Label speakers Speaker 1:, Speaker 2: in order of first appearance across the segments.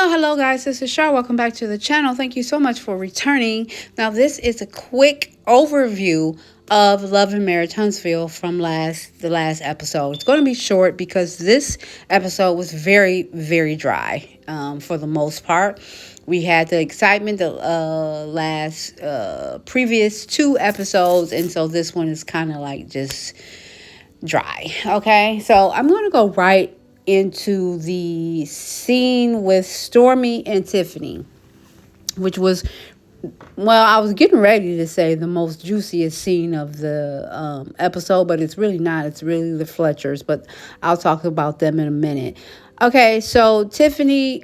Speaker 1: Hello guys, this is Shari. Welcome back to the channel. Thank you so much for returning. Now this is a quick overview of Love and Marriage Huntsville from the last episode. It's going to be short because this episode was very, very dry for the most part. We had the excitement the previous two episodes, and so this one is kind of like just dry. Okay, so I'm going to go right into the scene with Stormy and Tiffany, which was, well, I was getting ready to say the most juiciest scene of the episode, but it's really not. It's really the Fletchers, but I'll talk about them in a minute. Okay, so Tiffany,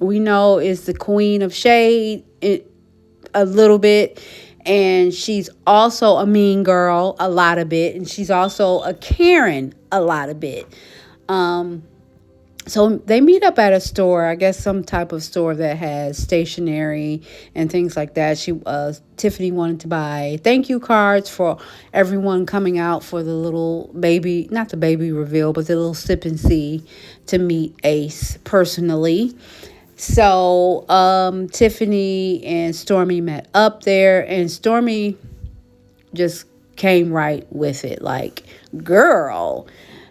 Speaker 1: we know, is the queen of shade a little bit, and she's also a mean girl a lot of bit, and she's also a Karen a lot of bit. So they meet up at a store, I guess some type of store that has stationery and things like that. Tiffany wanted to buy thank you cards for everyone coming out for the little baby, not the baby reveal, but the little sip and see to meet Ace personally. So Tiffany and Stormy met up there, and Stormy just came right with it. Like, girl,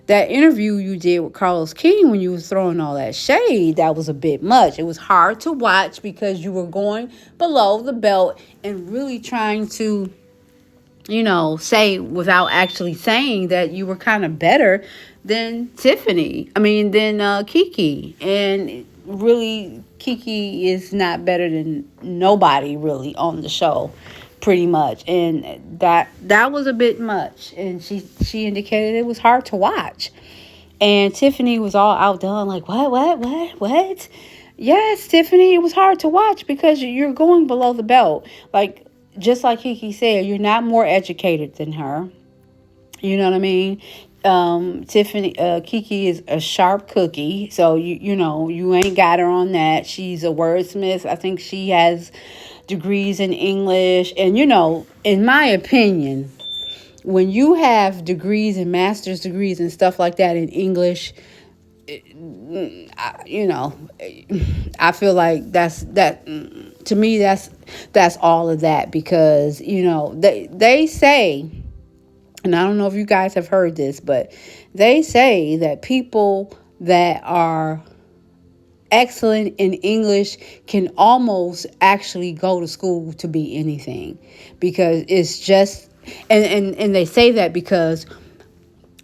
Speaker 1: that interview you did with Carlos King when you was throwing all that shade, that was a bit much. It was hard to watch because you were going below the belt and really trying to, say without actually saying that you were kind of better than than Kiki. And really, Kiki is not better than nobody really on the show, pretty much. And that was a bit much, and she indicated it was hard to watch. And Tiffany was all outdone, like, what? Yes, Tiffany, it was hard to watch because you're going below the belt. Like, just like Kiki said, you're not more educated than her. You know what I mean? Kiki is a sharp cookie, so you ain't got her on that. She's a wordsmith. I think she has degrees in English, and in my opinion, when you have degrees and master's degrees and stuff like that in English, I feel like that to me, that's all of that, because they say, and I don't know if you guys have heard this, but they say that people that are excellent in English can almost actually go to school to be anything, because it's just, and they say that because,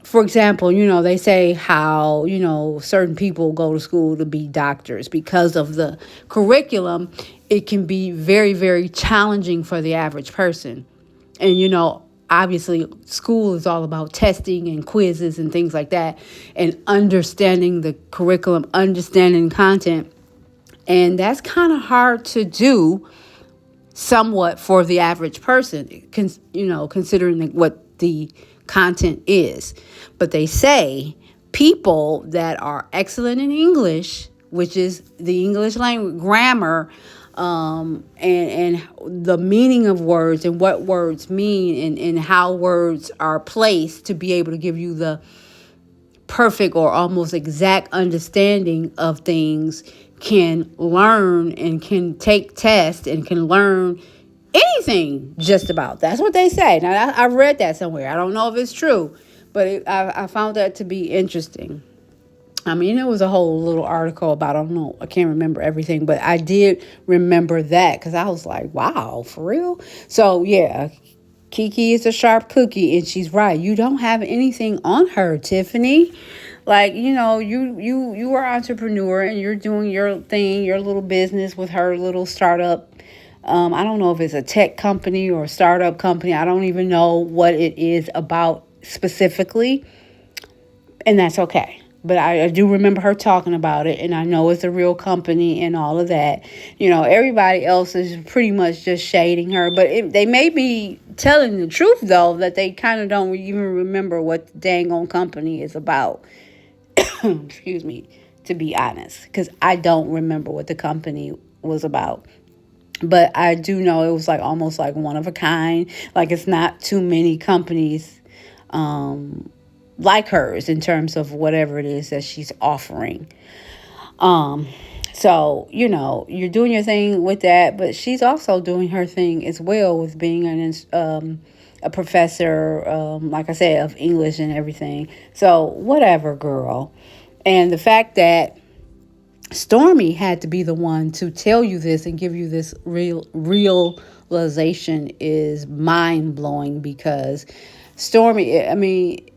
Speaker 1: for example, they say how, certain people go to school to be doctors because of the curriculum. It can be very, very challenging for the average person. And, obviously, school is all about testing and quizzes and things like that, and understanding the curriculum, understanding content. And that's kind of hard to do somewhat for the average person, considering what the content is. But they say people that are excellent in English, which is the English language, grammar, and the meaning of words and what words mean, and how words are placed to be able to give you the perfect or almost exact understanding of things, can learn and can take tests and can learn anything just about. That's what they say. Now, I read that somewhere. I don't know if it's true, but I found that to be interesting. I mean, it was a whole little article about, I don't know, I can't remember everything, but I did remember that because I was like, wow, for real? So, yeah, Kiki is a sharp cookie, and she's right. You don't have anything on her, Tiffany. Like, you are an entrepreneur, and you're doing your thing, your little business with her little startup. I don't know if it's a tech company or a startup company. I don't even know what it is about specifically, and that's okay. But I do remember her talking about it, and I know it's a real company and all of that. Everybody else is pretty much just shading her. But they may be telling the truth, though, that they kind of don't even remember what the dang on company is about. Excuse me, to be honest, because I don't remember what the company was about. But I do know it was like almost like one of a kind. Like, it's not too many companies like hers in terms of whatever it is that she's offering. So, you're doing your thing with that, but she's also doing her thing as well with being a professor, like I said, of English and everything. So, whatever, girl. And the fact that Stormy had to be the one to tell you this and give you this realization is mind blowing, because Stormy, I mean,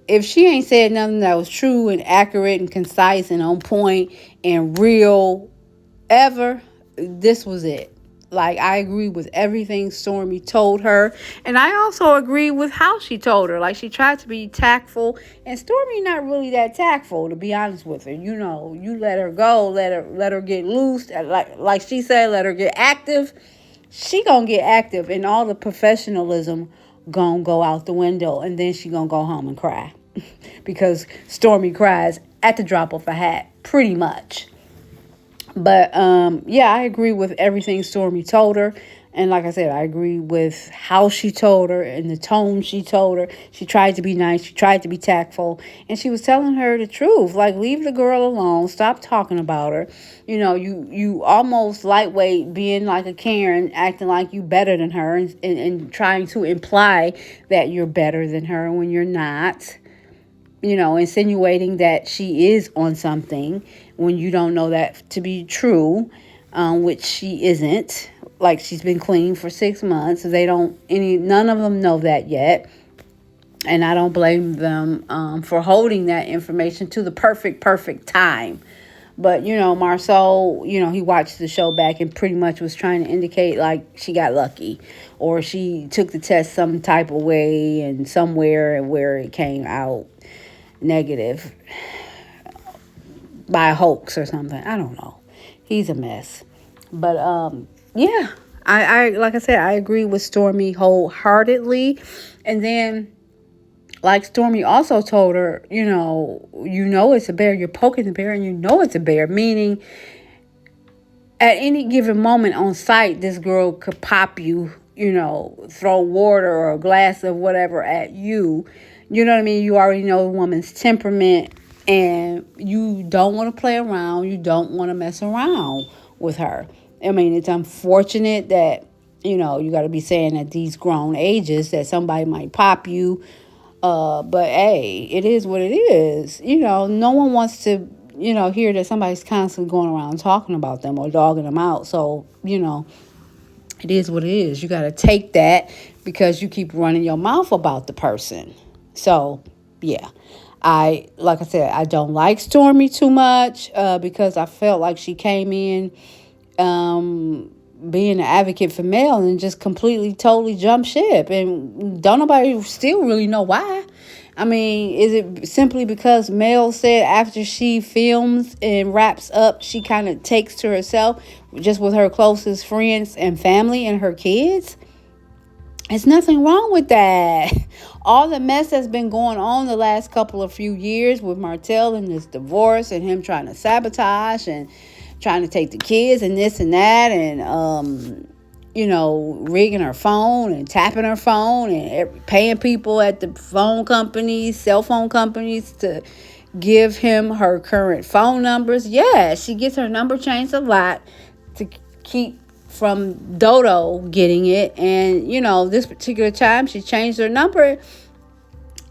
Speaker 1: if she ain't said nothing that was true and accurate and concise and on point and real ever, this was it. Like, I agree with everything Stormy told her. And I also agree with how she told her. Like, she tried to be tactful. And Stormy not really that tactful, to be honest with her. You let her go, let her get loose. Like she said, let her get active. She gonna get active, and all the professionalism gonna go out the window. And then she gonna go home and cry. Because Stormy cries at the drop of a hat, pretty much. But yeah, I agree with everything Stormy told her. And like I said, I agree with how she told her and the tone she told her. She tried to be nice. She tried to be tactful. And she was telling her the truth. Like, leave the girl alone. Stop talking about her. You almost lightweight being like a Karen, acting like you better than her, and trying to imply that you're better than her when you're not. Insinuating that she is on something when you don't know that to be true, which she isn't. Like, she's been clean for 6 months. None of them know that yet. And I don't blame them for holding that information to the perfect time. But, Marceau, he watched the show back and pretty much was trying to indicate like she got lucky, or she took the test some type of way and somewhere where it came out negative by a hoax or something. I don't know. He's a mess. But yeah, I like I said, I agree with Stormy wholeheartedly. And then, like Stormy also told her, it's a bear. You're poking the bear, and it's a bear. Meaning, at any given moment on site, this girl could pop you, throw water or a glass of whatever at you. You know what I mean? You already know a woman's temperament, and you don't want to play around. You don't want to mess around with her. I mean, it's unfortunate that, you got to be saying at these grown ages that somebody might pop you. But hey, it is what it is. No one wants to, hear that somebody's constantly going around talking about them or dogging them out. So, it is what it is. You got to take that because you keep running your mouth about the person. So, yeah. Like I said, I don't like Stormy too much because I felt like she came in being an advocate for Mel and just completely, totally jumped ship. And don't nobody still really know why. I mean, is it simply because Mel said after she films and wraps up, she kind of takes to herself just with her closest friends and family and her kids? There's nothing wrong with that. All the mess that's been going on the last few years with Martell and this divorce and him trying to sabotage and trying to take the kids and this and that, and rigging her phone and tapping her phone and paying people at the cell phone companies to give him her current phone numbers. Yeah, she gets her number changed a lot to keep from Dodo getting it. And, this particular time she changed her number.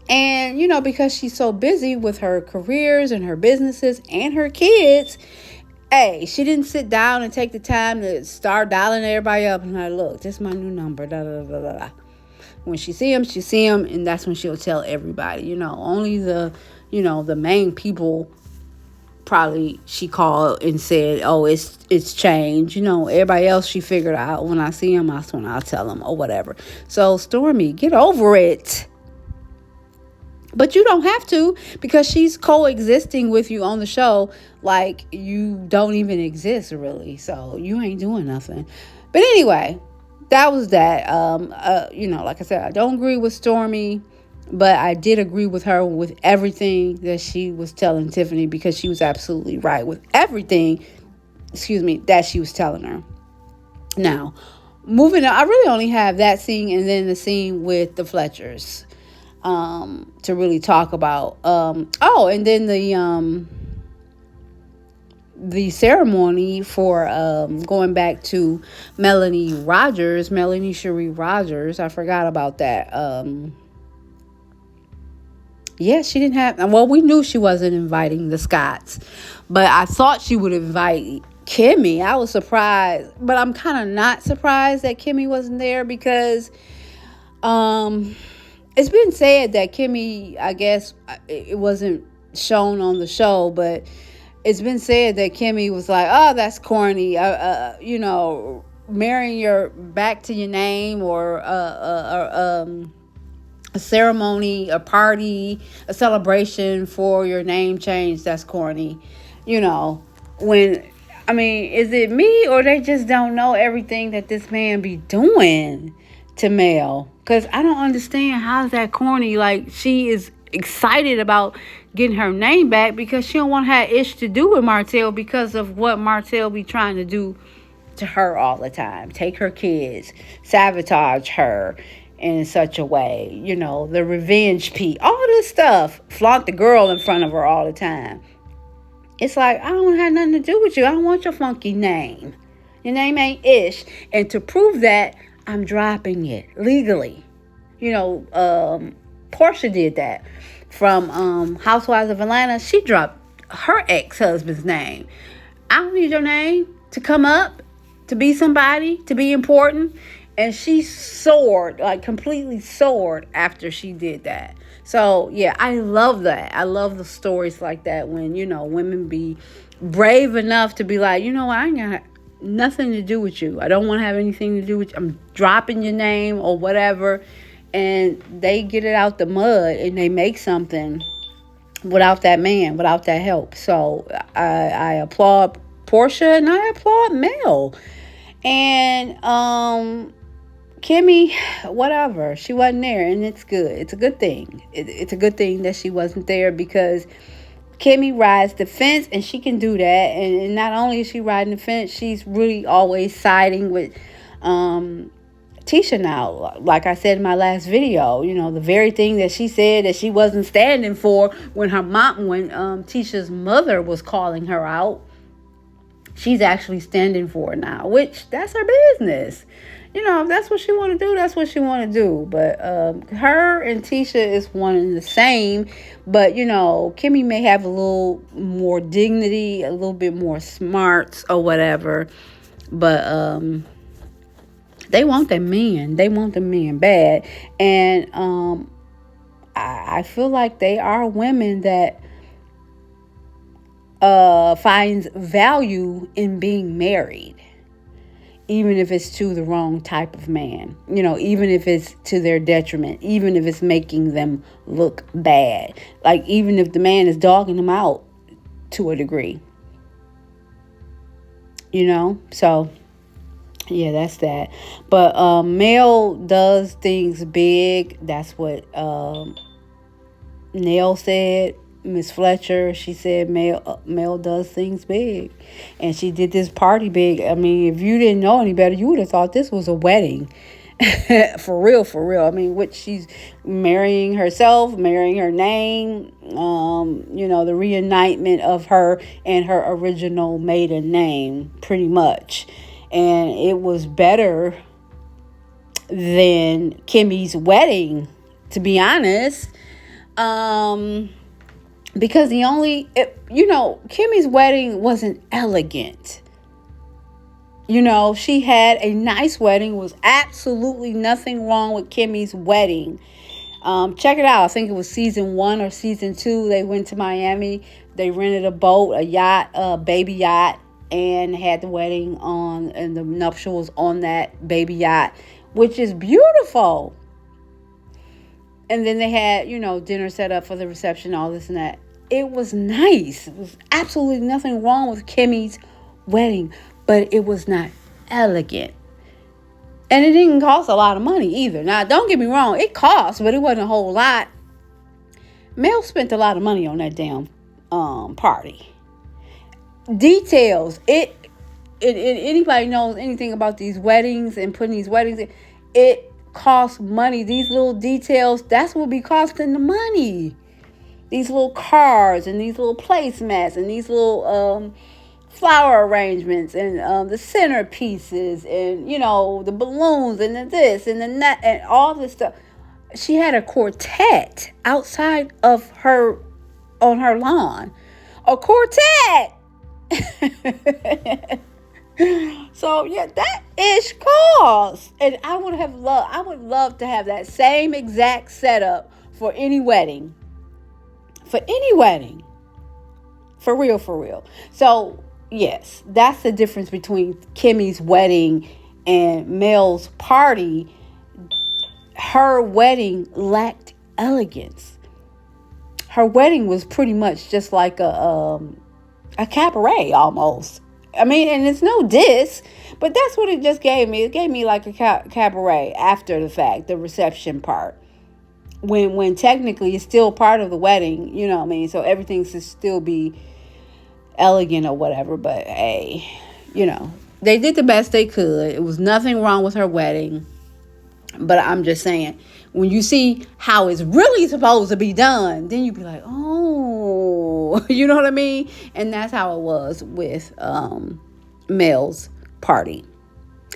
Speaker 1: And, because she's so busy with her careers and her businesses and her kids, hey, she didn't sit down and take the time to start dialing everybody up and like, look, this is my new number, da da da da da. When she see him, and that's when she'll tell everybody. Only the main people probably she called and said, oh, it's changed. Everybody else she figured out, when I see him, that's when I'll tell them or whatever. So Stormy, get over it. But you don't have to, because she's coexisting with you on the show like you don't even exist, really. So you ain't doing nothing. But anyway, that was that. Like I said, I don't agree with Stormy, but I did agree with her with everything that she was telling Tiffany, because she was absolutely right with everything, that she was telling her. Now, moving on, I really only have that scene and then the scene with the Fletchers to really talk about. And then the ceremony for going back to Melanie Cherie Rogers. I forgot about that. Yeah, she didn't have. Well, we knew she wasn't inviting the Scotts, but I thought she would invite Kimmy. I was surprised, but I'm kind of not surprised that Kimmy wasn't there because it's been said that Kimmy, I guess it wasn't shown on the show, but it's been said that Kimmy was like, "Oh, that's corny," marrying your back to your name or a ceremony, a party, a celebration for your name change. That's corny. When I mean, is it me or they just don't know everything that this man be doing to Mel? Because I don't understand how's that corny. Like, she is excited about getting her name back because she don't want to have ish to do with Martell because of what Martell be trying to do to her all the time. Take her kids, sabotage her in such a way, the revenge piece, all this stuff, flaunt the girl in front of her all the time. It's like, I don't have nothing to do with you. I don't want your funky name. Your name ain't Ish. And to prove that, I'm dropping it legally. Portia did that from Housewives of Atlanta. She dropped her ex-husband's name. I don't need your name to come up, to be somebody, to be important. And she soared, like completely soared after she did that. So, yeah, I love that. I love the stories like that when, women be brave enough to be like, I ain't got nothing to do with you. I don't want to have anything to do with you. I'm dropping your name or whatever. And they get it out the mud and they make something without that man, without that help. So I applaud Portia and I applaud Mel. And Kimmy, whatever, she wasn't there, and it's good. It's a good thing. It's a good thing that she wasn't there because Kimmy rides the fence, and she can do that. And not only is she riding the fence, she's really always siding with Tisha now. Like I said in my last video, the very thing that she said that she wasn't standing for when Tisha's mother was calling her out, she's actually standing for it now, which that's her business. If that's what she want to do, that's what she want to do. But her and Tisha is one and the same. But, Kimmy may have a little more dignity, a little bit more smarts or whatever. But they want them men. They want the men bad. And I feel like they are women that finds value in being married. Even if it's to the wrong type of man, even if it's to their detriment, even if it's making them look bad, like even if the man is dogging them out to a degree, so yeah, that's that. But Mel does things big. That's what Nell said. Miss Fletcher, she said Mel does things big. And she did this party big. I mean, if you didn't know any better, you would have thought this was a wedding. For real. I mean, which she's marrying herself, marrying her name, the reunitement of her and her original maiden name, pretty much. And it was better than Kimmy's wedding, to be honest. Because Kimmy's wedding wasn't elegant. She had a nice wedding. Was absolutely nothing wrong with Kimmy's wedding. Check it out. I think it was season 1 or season 2. They went to Miami. They rented a boat, a yacht, a baby yacht, and had the wedding on, and the nuptials on that baby yacht, which is beautiful. And then they had, dinner set up for the reception, all this and that. It was nice. It was absolutely nothing wrong with Kimmy's wedding, but it was not elegant. And it didn't cost a lot of money either. Now, don't get me wrong. It cost, but it wasn't a whole lot. Mel spent a lot of money on that damn party. Details. Anybody knows anything about these weddings and putting these weddings in, it costs money. These little details, that's what be costing the money. These little cards and these little placemats and these little flower arrangements and the centerpieces and the balloons and the this and the that and all this stuff. She had a quartet outside of her on her lawn. A quartet. So yeah, that is cost. And I would love to have that same exact setup for any wedding. For any wedding. For real, for real. So yes, that's the difference between Kimmy's wedding and Mel's party. Her wedding lacked elegance. Her wedding was pretty much just like a cabaret almost. I mean, and it's no diss, but that's what it just gave me. It gave me like a cabaret after the fact, the reception part. When technically it's still part of the wedding, you know what I mean? So everything should still be elegant or whatever, but hey, they did the best they could. It was nothing wrong with her wedding. But I'm just saying, when you see how it's really supposed to be done, then you be like, oh, you know what I mean? And that's how it was with Mel's party.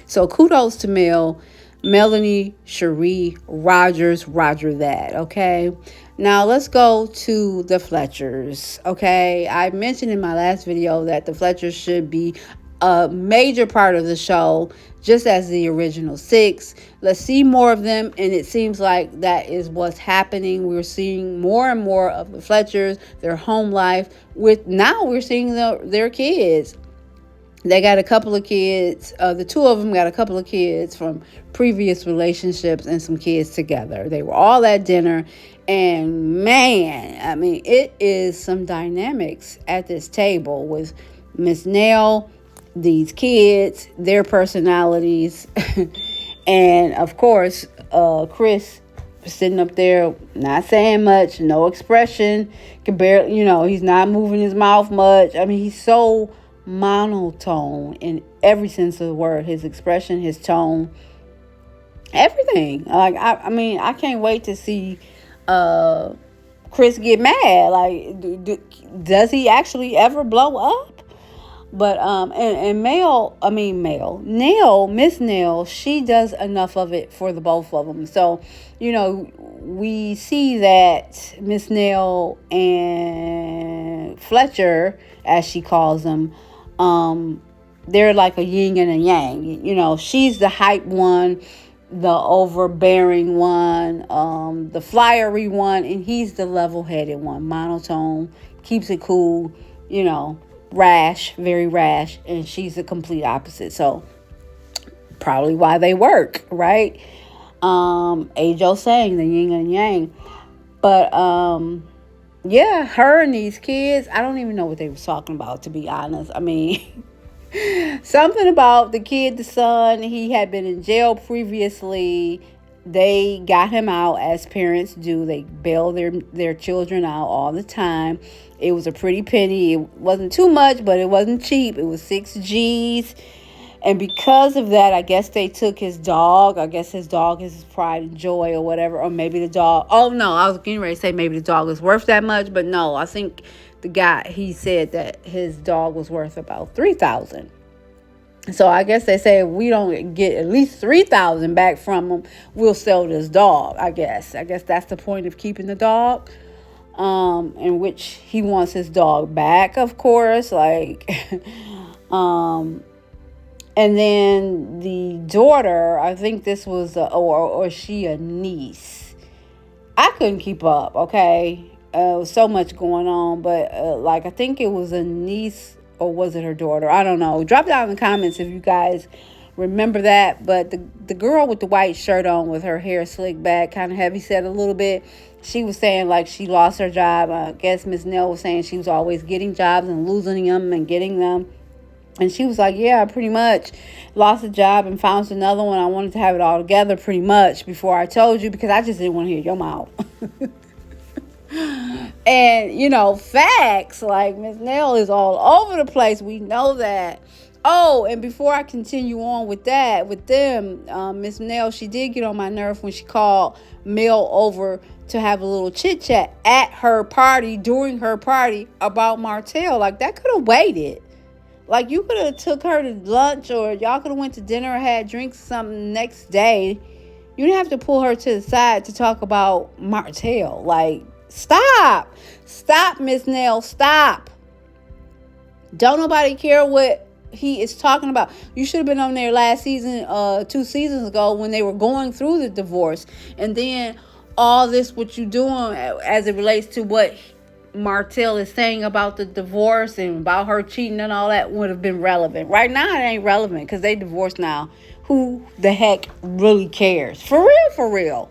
Speaker 1: So kudos to Mel, Melanie, Shari, Roger that, okay? Now let's go to the Fletchers, okay? I mentioned in my last video that the Fletchers should be a major part of the show, just as the original 6. Let's see more of them, and it seems like that is what's happening. We're seeing more and more of the Fletchers, their home life. Now we're seeing their kids. They got a couple of kids. The two of them got a couple of kids from previous relationships and some kids together. They were all at dinner, and man, I mean, it is some dynamics at this table with Miss Nell, these kids, their personalities, and of course, Chris sitting up there, not saying much, no expression, can barely, he's not moving his mouth much. I mean, he's so monotone in every sense of the word. His expression, his tone, everything. Like I mean, I can't wait to see Chris get mad. Like, does he actually ever blow up? But and Miss Nell, she does enough of it for the both of them. So, we see that Miss Nell and Fletcher, as she calls them, they're like a yin and a yang. She's the hype one, the overbearing one, the flyery one, and he's the level-headed one, monotone, keeps it cool, rash, very rash, and she's the complete opposite. So probably why they work, right? Ajo saying the yin and yang. But yeah, her and these kids, I don't even know what they were talking about, to be honest. I mean, something about the kid, the son, he had been in jail previously. They got him out, as parents do. They bail their children out all the time. It was a pretty penny. It wasn't too much, but it wasn't cheap. It was 6 G's. And because of that, I guess they took his dog. I guess his dog is his pride and joy or whatever. Or maybe the dog. Oh, no. I was getting ready to say maybe the dog is worth that much. But no, I think the guy, he said that his dog was worth about $3,000. So I guess they say if we don't get at least $3,000 back from him, we'll sell this dog. I guess that's the point of keeping the dog. In which he wants his dog back, of course. Like, and then the daughter, I think this was or she a niece. I couldn't keep up. Okay, so much going on, but I think it was a niece. Or was it her daughter? I don't know. Drop down in the comments if you guys remember that. But the girl with the white shirt on with her hair slicked back, kind of heavy set a little bit, she was saying like she lost her job. I guess Miss Nell was saying she was always getting jobs and losing them and getting them. And she was like, yeah, I pretty much lost a job and found another one. I wanted to have it all together pretty much before I told you, because I just didn't want to hear your mouth. And, facts, like Miss Nell is all over the place. We know that. Oh, and before I continue on with that, with them, Miss Nell, she did get on my nerve when she called Mel over to have a little chit chat at her party, during her party, about Martell. Like, that could have waited. Like, you could have took her to lunch, or y'all could have went to dinner or had drinks or something next day. You didn't have to pull her to the side to talk about Martell. Like, stop. Stop, Miss Nell. Stop. Don't nobody care what he is talking about. You should have been on there last season, 2 seasons ago, when they were going through the divorce. And then all this, what you doing as it relates to what Martell is saying about the divorce and about her cheating and all that, would have been relevant. Right now, it ain't relevant because they divorced now. Who the heck really cares? For real, for real.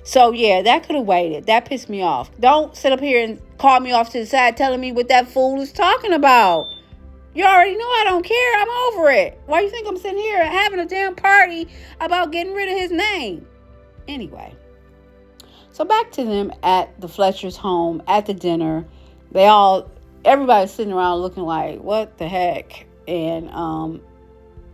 Speaker 1: So, yeah, that could have waited. That pissed me off. Don't sit up here and call me off to the side telling me what that fool is talking about. You already know I don't care. I'm over it. Why you think I'm sitting here having a damn party about getting rid of his name? Anyway. So back to them at the Fletcher's home at the dinner. Everybody's sitting around looking like, what the heck? And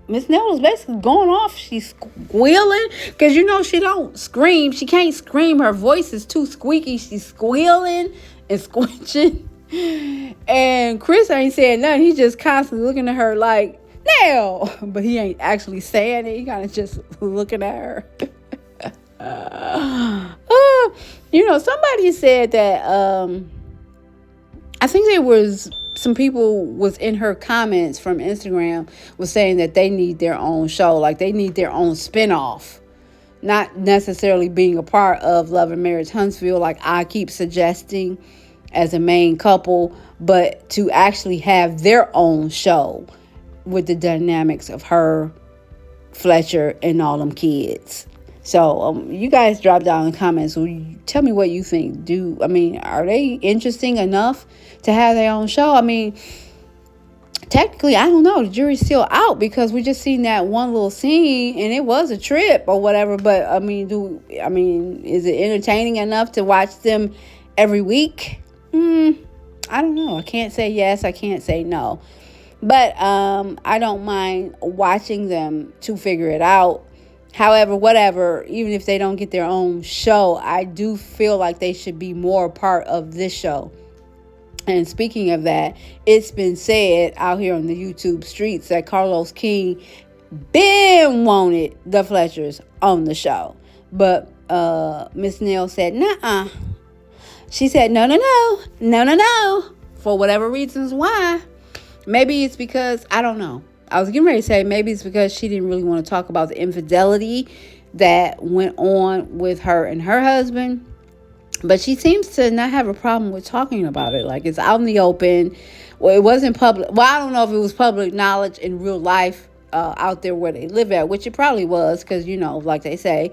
Speaker 1: Miss Nell was basically going off. She's squealing because she don't scream. She can't scream. Her voice is too squeaky. She's squealing and squinching. And Chris ain't saying nothing. He's just constantly looking at her like, Nell. But he ain't actually saying it. He kind of just looking at her. Somebody said that I think there was some people was in her comments from Instagram was saying that they need their own show, like they need their own spinoff, not necessarily being a part of Love and Marriage Huntsville like I keep suggesting as a main couple, but to actually have their own show with the dynamics of her, Fletcher, and all them kids. So you guys drop down in the comments. Tell me what you think. Are they interesting enough to have their own show? Technically, I don't know. The jury's still out because we just seen that one little scene and it was a trip or whatever. But is it entertaining enough to watch them every week? I don't know. I can't say yes. I can't say no. But I don't mind watching them to figure it out. However, whatever, even if they don't get their own show, I do feel like they should be more a part of this show. And speaking of that, it's been said out here on the YouTube streets that Carlos King been wanted the Fletchers on the show. But Miss Nell said, nuh-uh. She said, no. For whatever reasons why. Maybe it's because, I don't know. I was getting ready to say maybe it's because she didn't really want to talk about the infidelity that went on with her and her husband. But she seems to not have a problem with talking about it. Like, it's out in the open. Well, it wasn't public. Well, I don't know if it was public knowledge in real life out there where they live at, which it probably was because, like they say,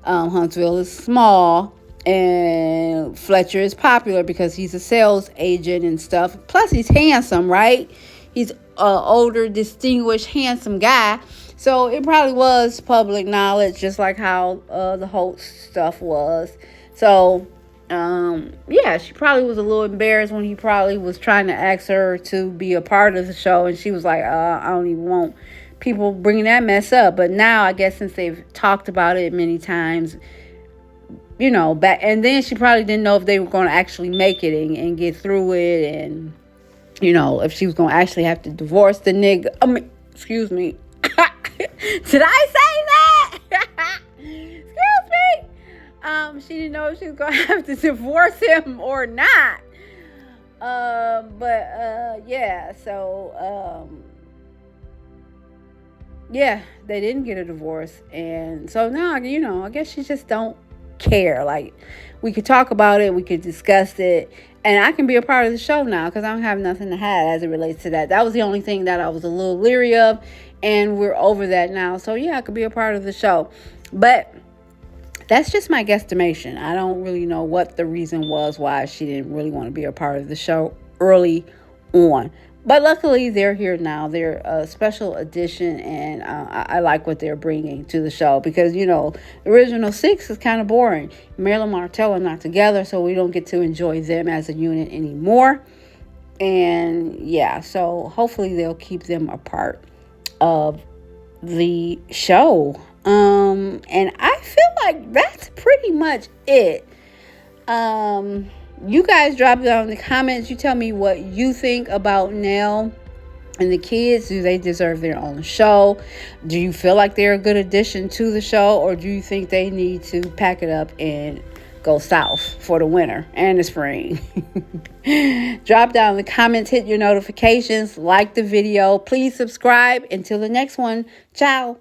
Speaker 1: Huntsville is small and Fletcher is popular because he's a sales agent and stuff. Plus, he's handsome, right? He's older, distinguished, handsome guy. So it probably was public knowledge, just like how the Holt stuff was. So, she probably was a little embarrassed when he probably was trying to ask her to be a part of the show. And she was like, I don't even want people bringing that mess up. But now, I guess since they've talked about it many times, back. And then she probably didn't know if they were going to actually make it and get through it. And if she was going to actually have to divorce the nigga. Excuse me. Did I say that? Excuse me. She didn't know if she was going to have to divorce him or not. They didn't get a divorce. And so now, I guess she just don't care. Like, we could talk about it. We could discuss it. And I can be a part of the show now because I don't have nothing to hide as it relates to that. That was the only thing that I was a little leery of. And we're over that now. So, I could be a part of the show. But that's just my guesstimation. I don't really know what the reason was why she didn't really want to be a part of the show early on. But luckily, they're here now. They're a special edition, and I like what they're bringing to the show because, the original 6 is kind of boring. Marilyn Martell are not together, so we don't get to enjoy them as a unit anymore. And, so hopefully they'll keep them a part of the show. And I feel like that's pretty much it. You guys drop down in the comments. You tell me what you think about Nell And the kids, do they deserve their own show? Do you feel like they're a good addition to the show, or do you think they need to pack it up and go south for the winter and the spring? Drop down in the comments, hit your notifications, like the video. Please subscribe. Until the next one, ciao.